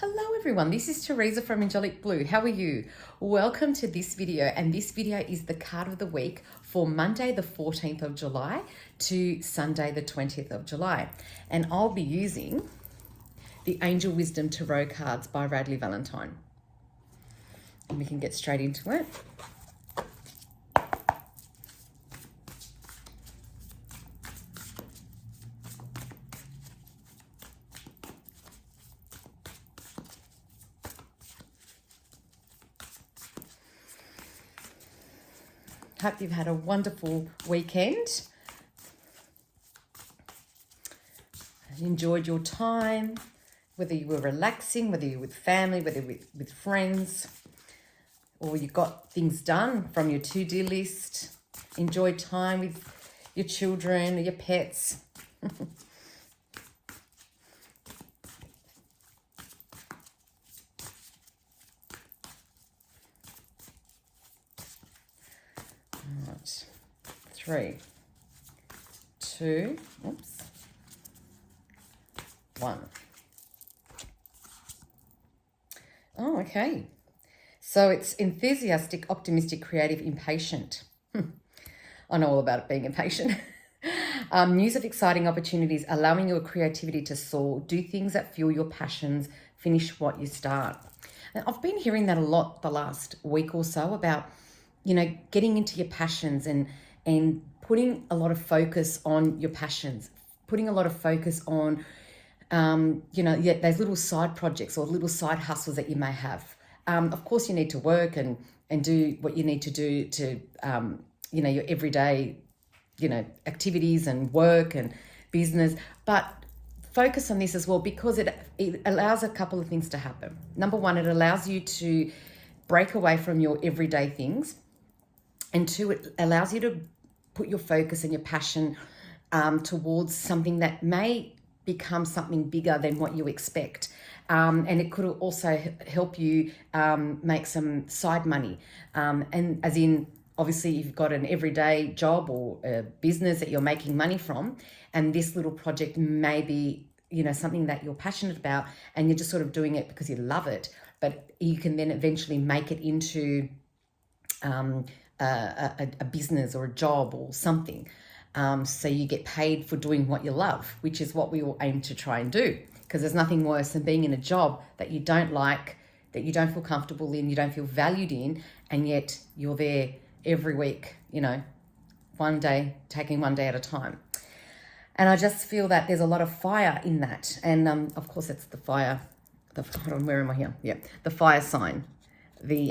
Hello everyone, this is Teresa from Angelic Blue. How are you? Welcome to this video, and this video is the card of the week for Monday the 14th of July to Sunday the 20th of July. And I'll be using the Angel Wisdom Tarot cards by Radley Valentine. And we can get straight into it. Hope you've had a wonderful weekend. Enjoyed your time, whether you were relaxing, whether you're with family, whether you're with friends, or you got things done from your to-do list. Enjoy time with your children or your pets. Right. 3, 2, oops, 1. Oh, okay. So it's enthusiastic, optimistic, creative, impatient. I know all about it being impatient. News of exciting opportunities, allowing your creativity to soar, do things that fuel your passions, finish what you start. And I've been hearing that a lot the last week or so about, getting into your passions and putting a lot of focus on your passions, putting a lot of focus on, those little side projects or little side hustles that you may have. Of course, you need to work and do what you need to do to, your everyday, activities and work and business, but focus on this as well, because it allows a couple of things to happen. Number one, it allows you to break away from your everyday things. And two, it allows you to put your focus and your passion towards something that may become something bigger than what you expect. And it could also help you make some side money. And as in, obviously, you've got an everyday job or a business that you're making money from, and this little project may be, something that you're passionate about, and you're just sort of doing it because you love it. But you can then eventually make it into a business or a job or something. So you get paid for doing what you love, which is what we all aim to try and do. Because there's nothing worse than being in a job that you don't like, that you don't feel comfortable in, you don't feel valued in, and yet you're there every week, one day, taking one day at a time. And I just feel that there's a lot of fire in that. And of course, it's the fire. Hold on, where am I here? Yeah, the fire sign, the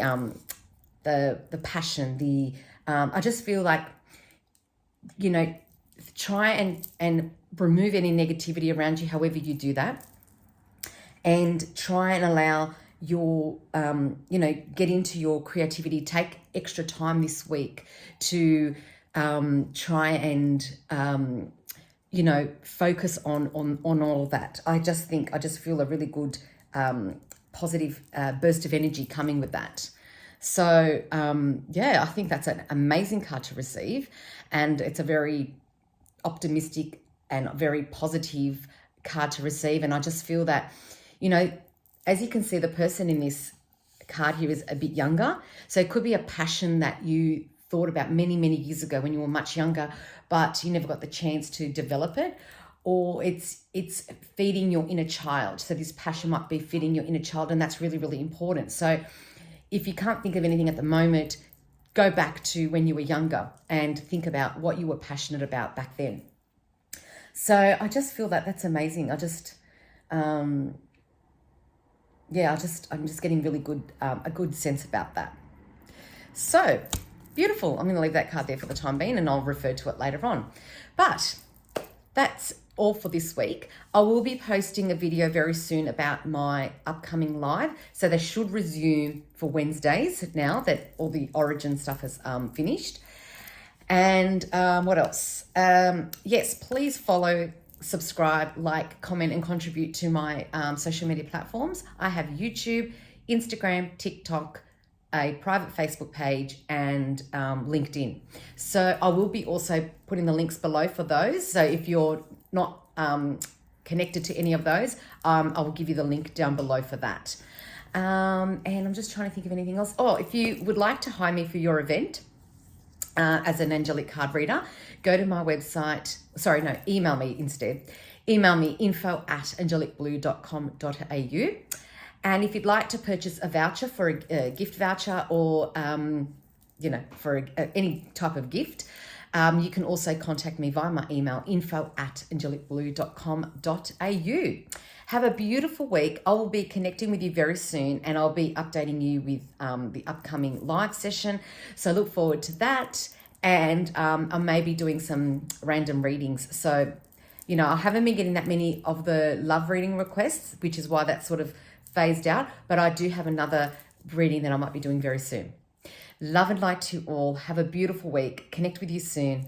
passion, I just feel like, try and remove any negativity around you, however you do that, and try and allow your, get into your creativity. Take extra time this week to try and, focus on all of that. I just feel a really good, positive burst of energy coming with that. So, I think that's an amazing card to receive, and it's a very optimistic and very positive card to receive. And I just feel that, as you can see, the person in this card here is a bit younger. So it could be a passion that you thought about many, many years ago when you were much younger, but you never got the chance to develop it. Or it's feeding your inner child. So this passion might be feeding your inner child, and that's really, really important. So if you can't think of anything at the moment, go back to when you were younger and think about what you were passionate about back then. So I just feel that that's amazing. I'm just getting really good, a good sense about that. So beautiful. I'm going to leave that card there for the time being, and I'll refer to it later on. But that's all for this week. I will be posting a video very soon about my upcoming live. So they should resume for Wednesdays now that all the origin stuff has finished. And what else? Yes, please follow, subscribe, like, comment, and contribute to my social media platforms. I have YouTube, Instagram, TikTok, a private Facebook page, and LinkedIn. So I will be also putting the links below for those. So if you're not connected to any of those, I will give you the link down below for that. And I'm just trying to think of anything else. Oh, if you would like to hire me for your event as an angelic card reader, go to my website. Sorry, no, email me instead. Email me info@angelicblue.com.au. And if you'd like to purchase a voucher for a gift voucher or, for any type of gift, you can also contact me via my email, info@angelicblue.com.au. Have a beautiful week. I will be connecting with you very soon, and I'll be updating you with the upcoming live session. So look forward to that. And I may be doing some random readings. So, I haven't been getting that many of the love reading requests, which is why that's sort of phased out. But I do have another reading that I might be doing very soon. Love and light to all. Have a beautiful week. Connect with you soon.